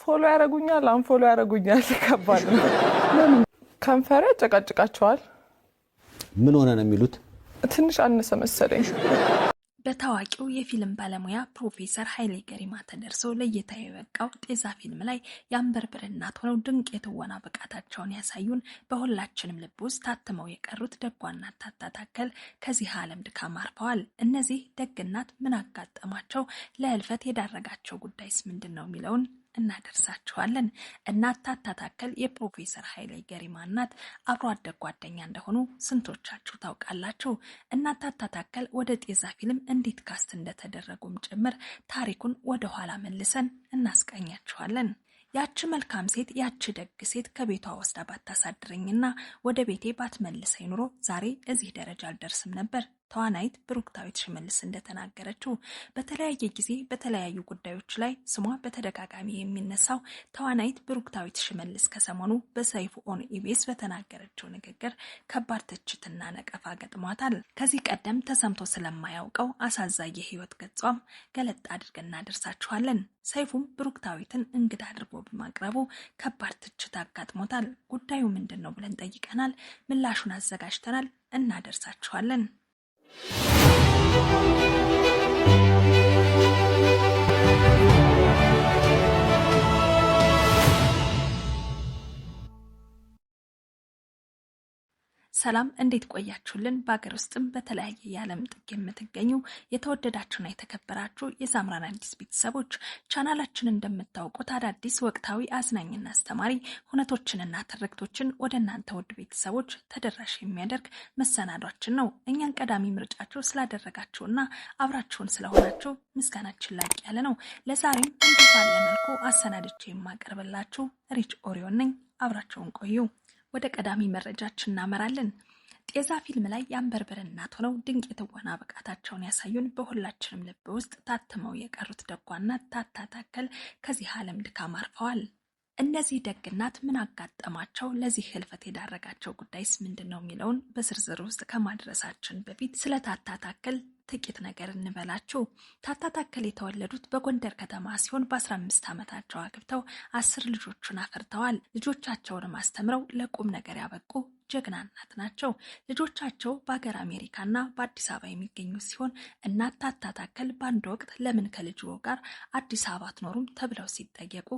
ፎሎ ያረጉኛል አንፎሎ ያረጉኛል ከባድ ነው ከንፈረ ጨቃጭቃቸዋል ምን ሆነ ነው የሚሉት ትንሽ አነሰ መሰለኝ በታዋቂው የፊልም ባለሙያ ፕሮፌሰር ኃይሌ ገሪማ ተደርሶ ለእይታ የበቃው ጤዛ ፊልም ላይ የአንበርብር እናት ሆነው ድንቅ የትወና ብቃታቸውን ያሳዩን በሁላችንም ልብ ውስጥ ታትመው የቀሩት ደጓ እናት ታታ ታከል ከዚህ ዓለም ድካም አርፈዋል። እነዚህ ደግ እናት ምን አጋጠማቸው? ለህልፈት የዳረጋቸው ጉዳይስ ምንድነው የሚለውን እናደርሳችኋለን። እናት ታታ ታከል የፕሮፌሰር ኃይሌ ገሪማ እናት አብሮ አደግ ጓደኛ እንደሆኑ ስንቶቻችሁ ታውቃላችሁ? እናት ታታ ታከል ወደ ጤዛ ፊልም እንዴት ካስት እንደተደረጉም ጭምር ታሪኩን ወደ ኋላ መልሰን እናስቃኛችኋለን። ያቺ መልካም ሴት ያቺ ደግ ሴት ከቤቷ ወስዳ ባታሳድረኝና ወደ ቤቴ ባትመልሰኝ ኑሮ ዛሬ እዚህ ደረጃ አልደርስም ነበር። ተዋናይት ብሩክታዊት ሽመልስ እንደተናገረችው በተለያየ ጊዜ በተለያዩ ጉዳዮች ላይ ስሟ በተደጋጋሚ የሚነሳው ተዋናይት ብሩክታዊት ሽመልስ ከሰሞኑ በሰይፉ ኦን ኢቢኤስ በተናገረችው ንግግር ከባድ ትችትና ነቀፋ ገጥሟታል። ከዚህ ቀደም ተሰምቶ ስለማያውቀው አሳዛኝ የህይወት ገጿም ገለጥ አድርገን እናደርሳችኋለን። ሰይፉም ብሩክታዊትን እንግዳ አድርጎ በማቅረቡ ከባድ ትችት አጋጥሞታል። ጉዳዩ ምንድነው ብለን ጠይቀናል። ምላሹን አዘጋጅተናል፣ እናደርሳችኋለን። ሰላም እንዴት ቆያችሁልን? በአገር ውስጥም በተለያየ የዓለም ጥግ የምትገኙ የተወደዳችሁና የተከበራችሁ የሳምራን አዲስ ቤተሰቦች ቻናላችንን እንደምታውቁት አዳዲስ ወቅታዊ አዝናኝና አስተማሪ ሁነቶችንና ትርክቶችን ወደ እናንተ ውድ ቤተሰቦች ተደራሽ የሚያደርግ መሰናዷችን ነው። እኛን ቀዳሚ ምርጫችሁ ስላደረጋችሁና አብራችሁን ስለሆናችሁ ምስጋናችን ላቅ ያለ ነው። ለዛሬም እንዲህ ባለ መልኩ አሰናድቼ የማቀርብላችሁ ሪች ኦሪዮን ነኝ። አብራችሁን ቆዩ። ወደ ቀዳሚ መረጃችን እናመራለን። ጤዛ ፊልም ላይ የአንበርብር እናት ሆነው ድንቅ የትወና ብቃታቸውን ያሳዩን በሁላችንም ልብ ውስጥ ታትመው የቀሩት ደጓ እናት ታታ ታከል ከዚህ ዓለም ድካም አርፈዋል። እነዚህ ደግ እናት ምን አጋጠማቸው? ለዚህ ህልፈት የዳረጋቸው ጉዳይስ ምንድነው የሚለውን በዝርዝር ውስጥ ከማድረሳችን በፊት ስለ ታታ ታከል ጥቂት ነገር እንበላችሁ። ታታ ታከል የተወለዱት በጎንደር ከተማ ሲሆን በ15 ዓመታቸው አግብተው 10 ልጆችን አፈርተዋል። ልጆቻቸውን አስተምረው ለቁም ነገር ያበቁ ጀግና እናት ናቸው። ልጆቻቸው በአገር አሜሪካና በአዲስ አበባ የሚገኙ ሲሆን እናት ታታ ታከል በአንድ ወቅት ለምን ከልጅዎ ጋር አዲስ አበባ አትኖሩም ተብለው ሲጠየቁ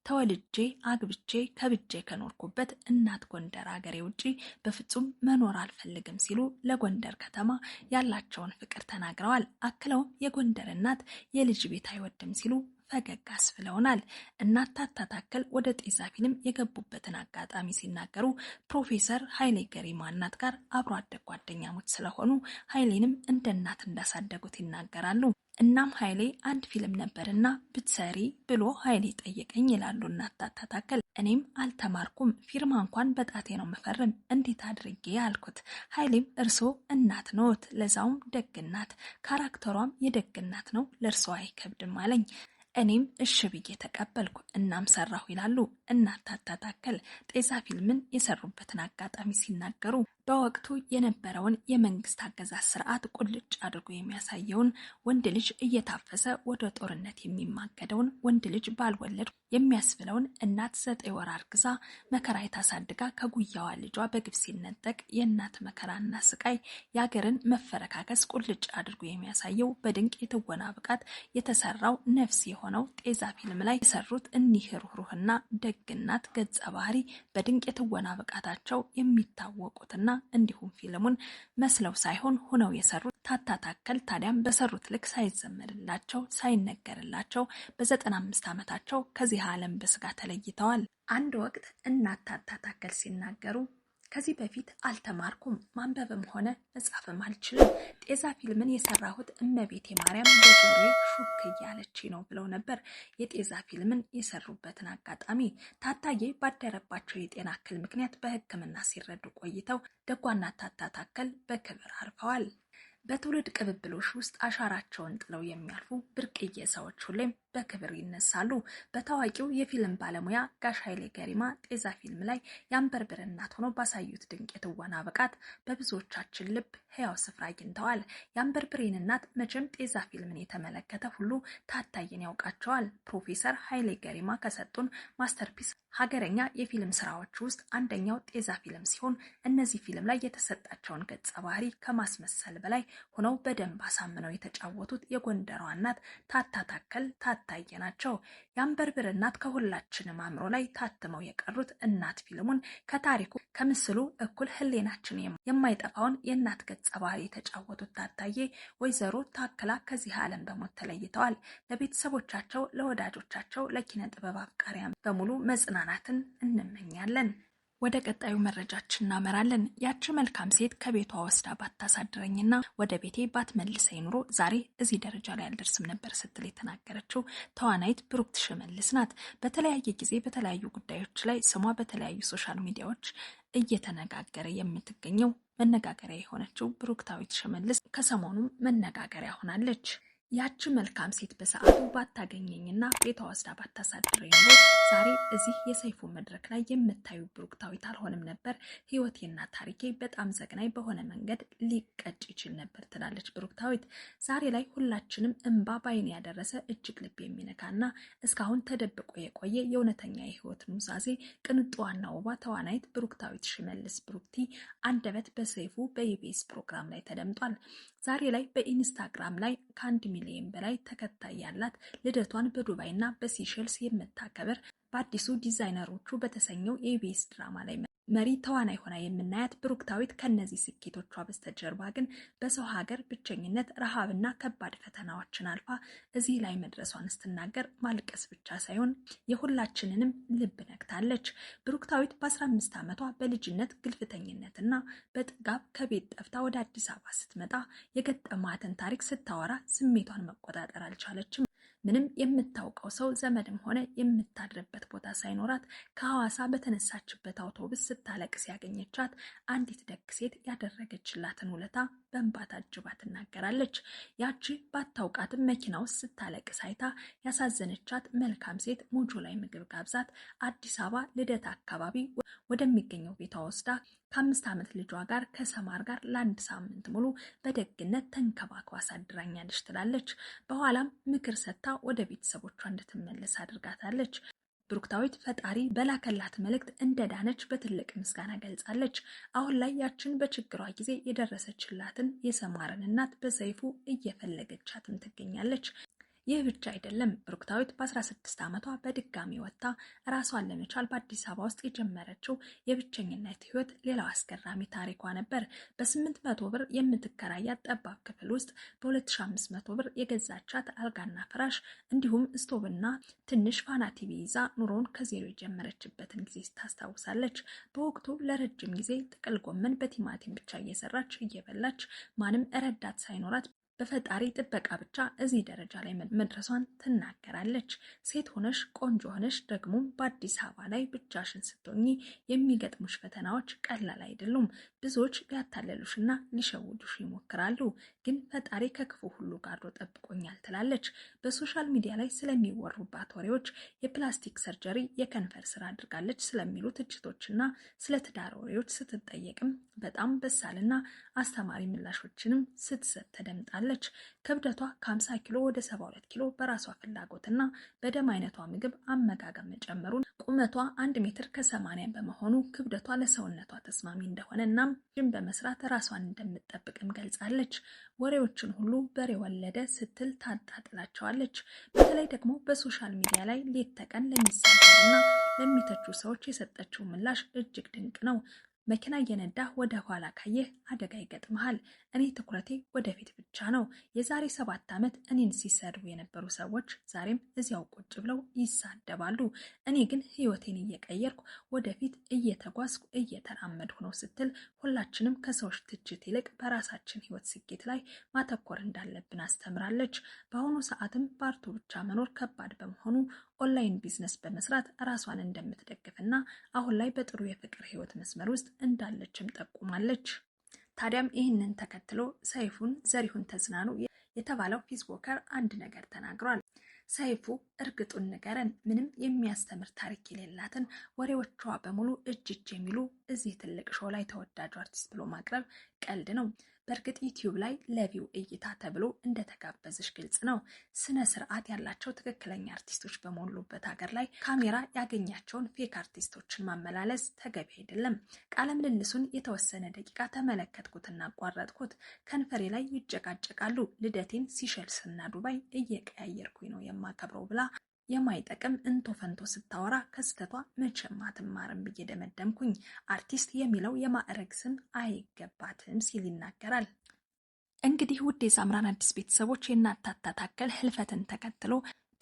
ተወልጄ አግብቼ ከብጄ ከኖርኩበት እናት ጎንደር አገሬ ውጪ በፍጹም መኖር አልፈልግም ሲሉ ለጎንደር ከተማ ያላቸውን ፍቅር ተናግረዋል። አክለውም የጎንደር እናት የልጅ ቤት አይወድም ሲሉ ፈገግ አስብለውናል። እናት ታታ ታከል ወደ ጤዛ ፊልም የገቡበትን አጋጣሚ ሲናገሩ ፕሮፌሰር ኃይሌ ገሪማ እናት ጋር አብሮ አደግ ጓደኛሞች ስለሆኑ ኃይሌንም እንደ እናት እንዳሳደጉት ይናገራሉ። እናም ኃይሌ አንድ ፊልም ነበርና ብትሰሪ ብሎ ኃይሌ ጠየቀኝ ይላሉ እናት ታታ ታከል። እኔም አልተማርኩም፣ ፊርማ እንኳን በጣቴ ነው መፈረም፣ እንዴት አድርጌ አልኩት። ኃይሌም እርሶ እናት ነዎት፣ ለዛውም ደግ እናት፣ ካራክተሯም የደግ እናት ነው፣ ለእርሶ አይከብድም አለኝ። እኔም እሺ ብዬ ተቀበልኩ፣ እናም ሰራሁ ይላሉ እናት ታታ ታከል። ጤዛ ፊልምን የሰሩበትን አጋጣሚ ሲናገሩ በወቅቱ የነበረውን የመንግስት አገዛዝ ስርዓት ቁልጭ አድርጎ የሚያሳየውን ወንድ ልጅ እየታፈሰ ወደ ጦርነት የሚማገደውን ወንድ ልጅ ባልወለድ የሚያስብለውን እናት 9 ወር አርግዛ መከራ የታሳድጋ ከጉያዋ ልጇ በግፍ ሲነጠቅ የእናት መከራና ስቃይ የአገርን መፈረካከስ ቁልጭ አድርጎ የሚያሳየው በድንቅ የትወና ብቃት የተሰራው ነፍስ የሆነው ጤዛ ፊልም ላይ የሰሩት እኒህ ሩህሩህና ደግ እናት ገጸ ባህሪ በድንቅ የትወና ብቃታቸው የሚታወቁትና እንዲሁም ፊልሙን መስለው ሳይሆን ሆነው የሰሩት ታታ ታከል ታዲያም በሰሩት ልክ ሳይዘመርላቸው ሳይነገርላቸው በ95 ዓመታቸው ከዚህ ዓለም በስጋ ተለይተዋል። አንድ ወቅት እናት ታታ ታከል ሲናገሩ ከዚህ በፊት አልተማርኩም፣ ማንበብም ሆነ መጻፍም አልችልም። ጤዛ ፊልምን የሰራሁት እመቤቴ ማርያም በጆሮዬ ሹክ እያለች ነው ብለው ነበር። የጤዛ ፊልምን የሰሩበትን አጋጣሚ ታታዬ ባደረባቸው የጤና እክል ምክንያት በሕክምና ሲረዱ ቆይተው ደጓና ታታ ታከል በክብር አርፈዋል። በትውልድ ቅብብሎሽ ውስጥ አሻራቸውን ጥለው የሚያልፉ ብርቅዬ ሰዎች ሁሌም በክብር ይነሳሉ። በታዋቂው የፊልም ባለሙያ ጋሽ ኃይሌ ገሪማ ጤዛ ፊልም ላይ የአንበርብር እናት ሆነው ባሳዩት ድንቅ የትወና ብቃት በብዙዎቻችን ልብ ሕያው ስፍራ አግኝተዋል። የአንበርብሬን እናት መቼም ጤዛ ፊልምን የተመለከተ ሁሉ ታታይን ያውቃቸዋል። ፕሮፌሰር ኃይሌ ገሪማ ከሰጡን ማስተርፒስ ሀገረኛ የፊልም ስራዎች ውስጥ አንደኛው ጤዛ ፊልም ሲሆን እነዚህ ፊልም ላይ የተሰጣቸውን ገጸ ባህሪ ከማስመሰል በላይ ሆነው በደንብ አሳምነው የተጫወቱት የጎንደሯ እናት ታታታከል ታታየ ናቸው። የአንበርብር እናት ከሁላችንም አእምሮ ላይ ታትመው የቀሩት እናት ፊልሙን ከታሪኩ ከምስሉ እኩል ህሌናችን የማይጠፋውን የእናት ገጸ ባህሪ የተጫወቱት ታታየ ወይዘሮ ታክላ ከዚህ ዓለም በሞት ተለይተዋል። ለቤተሰቦቻቸው፣ ለወዳጆቻቸው፣ ለኪነ ጥበብ አፍቃሪያን በሙሉ መጽናናትን እንመኛለን። ወደ ቀጣዩ መረጃችን እናመራለን። ያቺ መልካም ሴት ከቤቷ ወስዳ ባታሳድረኝና ወደ ቤቴ ባትመልሰኝ ኑሮ ዛሬ እዚህ ደረጃ ላይ አልደርስም ነበር ስትል የተናገረችው ተዋናይት ብሩክት ሽመልስ ናት። በተለያየ ጊዜ በተለያዩ ጉዳዮች ላይ ስሟ በተለያዩ ሶሻል ሚዲያዎች እየተነጋገረ የምትገኘው መነጋገሪያ የሆነችው ብሩክታዊት ሽመልስ ከሰሞኑም መነጋገሪያ ሆናለች። ያቺ መልካም ሴት በሰዓቱ ባታገኘኝና ቤቷ ወስዳ ባታሳድረኝ ኑሮ ዛሬ እዚህ የሰይፉ መድረክ ላይ የምታዩ ብሩክታዊት አልሆንም ነበር። ህይወቴና ታሪኬ በጣም ዘግናኝ በሆነ መንገድ ሊቀጭ ይችል ነበር ትላለች ብሩክታዊት። ዛሬ ላይ ሁላችንም እንባ ባይን ያደረሰ እጅግ ልብ የሚነካና እስካሁን ተደብቆ የቆየ የእውነተኛ የህይወት ኑዛዜ ቅንጧና ውቧ ተዋናይት ብሩክታዊት ሽመልስ ብሩክቲ አንደበት በሰይፉ በኢቢኤስ ፕሮግራም ላይ ተደምጧል። ዛሬ ላይ በኢንስታግራም ላይ ከ1 ሚሊዮን በላይ ተከታይ ያላት ልደቷን በዱባይና በሲሸልስ የምታከብር በአዲሱ ዲዛይነሮቹ በተሰኘው የኢቢኤስ ድራማ ላይ መሪ ተዋናይ ሆና የምናያት ብሩክታዊት ከነዚህ ስኬቶቿ በስተጀርባ ግን በሰው ሀገር ብቸኝነት፣ ረሃብና ከባድ ፈተናዎችን አልፋ እዚህ ላይ መድረሷን ስትናገር ማልቀስ ብቻ ሳይሆን የሁላችንንም ልብ ነክታለች። ብሩክታዊት በ15 ዓመቷ በልጅነት ግልፍተኝነትና በጥጋብ ከቤት ጠፍታ ወደ አዲስ አበባ ስትመጣ የገጠማትን ታሪክ ስታወራ ስሜቷን መቆጣጠር አልቻለችም። ምንም የምታውቀው ሰው ዘመድም ሆነ የምታድርበት ቦታ ሳይኖራት ከሐዋሳ በተነሳችበት አውቶቡስ ስታለቅስ ያገኘቻት አንዲት ደግ ሴት ያደረገችላትን ውለታ በእንባ ታጅባ ትናገራለች። ያቺ ባታውቃትም መኪና ውስጥ ስታለቅስ አይታ ያሳዘነቻት መልካም ሴት ሞጆ ላይ ምግብ ጋብዛት አዲስ አበባ ልደታ አካባቢ ወደሚገኘው ቤቷ ወስዳ ከ5 ዓመት ልጇ ጋር ከሰማር ጋር ለ1 ሳምንት ሙሉ በደግነት ተንከባክባ አሳድራኛለች ትላለች። በኋላም ምክር ሰጥታ ወደ ቤተሰቦቿ እንድትመለስ አድርጋታለች። ብሩክታዊት ፈጣሪ በላከላት መልእክት እንደዳነች በትልቅ ምስጋና ገልጻለች። አሁን ላይ ያችን በችግሯ ጊዜ የደረሰችላትን የሰማርን እናት በሰይፉ እየፈለገቻትም ትገኛለች። ይህ ብቻ አይደለም። ብሩክታዊት በ16 ዓመቷ በድጋሚ ወጥታ ራሷን ለመቻል በአዲስ አበባ ውስጥ የጀመረችው የብቸኝነት ህይወት ሌላው አስገራሚ ታሪኳ ነበር። በ800 ብር የምትከራያት ጠባብ ክፍል ውስጥ በ2500 ብር የገዛቻት አልጋና ፍራሽ እንዲሁም ስቶቭና ትንሽ ፋና ቲቪ ይዛ ኑሮውን ከዜሮ የጀመረችበትን ጊዜ ታስታውሳለች። በወቅቱ ለረጅም ጊዜ ጥቅል ጎመን በቲማቲም ብቻ እየሰራች እየበላች ማንም ረዳት ሳይኖራት በፈጣሪ ጥበቃ ብቻ እዚህ ደረጃ ላይ መድረሷን ትናገራለች። ሴት ሆነሽ ቆንጆ ሆነሽ ደግሞ በአዲስ አበባ ላይ ብቻሽን ስትሆኚ የሚገጥሙሽ ፈተናዎች ቀላል አይደሉም። ብዙዎች ሊያታለሉሽና ሊሸውዱሽ ይሞክራሉ፣ ግን ፈጣሪ ከክፉ ሁሉ ጋርዶ ጠብቆኛል ትላለች። በሶሻል ሚዲያ ላይ ስለሚወሩባት ወሬዎች፣ የፕላስቲክ ሰርጀሪ፣ የከንፈር ስራ አድርጋለች ስለሚሉ ትችቶችና ስለ ትዳር ወሬዎች ስትጠየቅም በጣም በሳልና አስተማሪ ምላሾችንም ስትሰጥ ተደምጣለች። ክብደቷ ከ50 ኪሎ ወደ 72 ኪሎ በራሷ ፍላጎትና በደም አይነቷ ምግብ አመጋገብ መጨመሩን፣ ቁመቷ 1 ሜትር ከ80 በመሆኑ ክብደቷ ለሰውነቷ ተስማሚ እንደሆነና ጅም በመስራት ራሷን እንደምትጠብቅም ገልጻለች። ወሬዎችን ሁሉ በሬ ወለደ ስትል ታጣጥላቸዋለች። በተለይ ደግሞ በሶሻል ሚዲያ ላይ ሌት ተቀን ለሚሳደቡና ለሚተቹ ሰዎች የሰጠችው ምላሽ እጅግ ድንቅ ነው። መኪና እየነዳ ወደ ኋላ ካየህ አደጋ ይገጥምሃል። እኔ ትኩረቴ ወደፊት ብቻ ነው። የዛሬ 7 ዓመት እኔን ሲሰድቡ የነበሩ ሰዎች ዛሬም እዚያው ቁጭ ብለው ይሳደባሉ። እኔ ግን ህይወቴን እየቀየርኩ ወደፊት እየተጓዝኩ እየተራመድኩ ነው ስትል ሁላችንም ከሰዎች ትችት ይልቅ በራሳችን ህይወት ስኬት ላይ ማተኮር እንዳለብን አስተምራለች። በአሁኑ ሰዓትም ባርቶ ብቻ መኖር ከባድ በመሆኑ ኦንላይን ቢዝነስ በመስራት ራሷን እንደምትደግፍና አሁን ላይ በጥሩ የፍቅር ህይወት መስመር ውስጥ እንዳለችም ጠቁማለች። ታዲያም ይህንን ተከትሎ ሰይፉን ዘሪሁን ተዝናኑ የተባለው ፌስቡከር አንድ ነገር ተናግሯል። ሰይፉ እርግጡን ንገረን፣ ምንም የሚያስተምር ታሪክ የሌላትን ወሬዎቿ በሙሉ እጅ የሚሉ እዚህ ትልቅ ሾው ላይ ተወዳጁ አርቲስት ብሎ ማቅረብ ቀልድ ነው። በእርግጥ ዩቲዩብ ላይ ለቪው እይታ ተብሎ እንደተጋበዝሽ ግልጽ ነው። ስነ ስርዓት ያላቸው ትክክለኛ አርቲስቶች በሞሉበት ሀገር ላይ ካሜራ ያገኛቸውን ፌክ አርቲስቶችን ማመላለስ ተገቢ አይደለም። ቃለ ምልልሱን የተወሰነ ደቂቃ ተመለከትኩትና አቋረጥኩት። ከንፈሬ ላይ ይጨቃጨቃሉ። ልደቴን ሲሸልስና ዱባይ እየቀያየርኩኝ ነው የማከብረው ብላ የማይጠቅም እንቶ ፈንቶ ስታወራ ከስተቷ መቼም አትማርም ብዬ ደመደምኩኝ። አርቲስት የሚለው የማዕረግ ስም አይገባትም ሲል ይናገራል። እንግዲህ ውድ የሳምራን አዲስ ቤተሰቦች የናታታታከል ህልፈትን ተከትሎ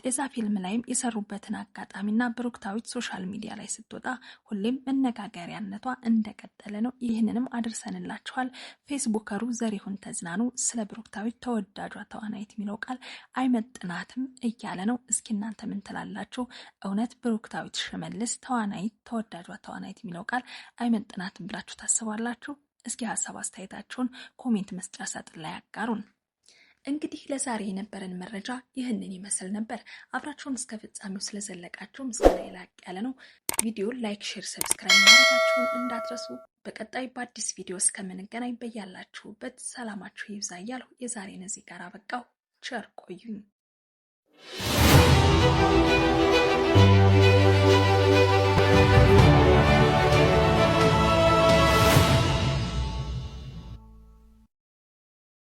ጤዛ ፊልም ላይም የሰሩበትን አጋጣሚና ብሩክታዊት ሶሻል ሚዲያ ላይ ስትወጣ ሁሌም መነጋገሪያነቷ እንደቀጠለ ነው። ይህንንም አድርሰንላችኋል። ፌስቡከሩ ዘሪሁን ተዝናኑ ስለ ብሩክታዊት ተወዳጇ ተዋናይት የሚለው ቃል አይመጥናትም እያለ ነው። እስኪ እናንተ ምን ትላላችሁ? እውነት ብሩክታዊት ሽመልስ ተዋናይት ተወዳጇ ተዋናይት የሚለው ቃል አይመጥናትም ብላችሁ ታስባላችሁ? እስኪ ሀሳብ አስተያየታችሁን ኮሜንት መስጫ ሳጥን ላይ አጋሩን። እንግዲህ ለዛሬ የነበረን መረጃ ይህንን ይመስል ነበር። አብራችሁን እስከ ፍጻሜው ስለዘለቃችሁ ምስጋና የላቅ ያለ ነው። ቪዲዮን ላይክ፣ ሼር፣ ሰብስክራይብ ማድረጋችሁን እንዳትረሱ። በቀጣይ በአዲስ ቪዲዮ እስከምንገናኝ በያላችሁበት ሰላማችሁ ይብዛ እያልሁ የዛሬን እዚህ ጋር አበቃው። ቸር ቆዩኝ።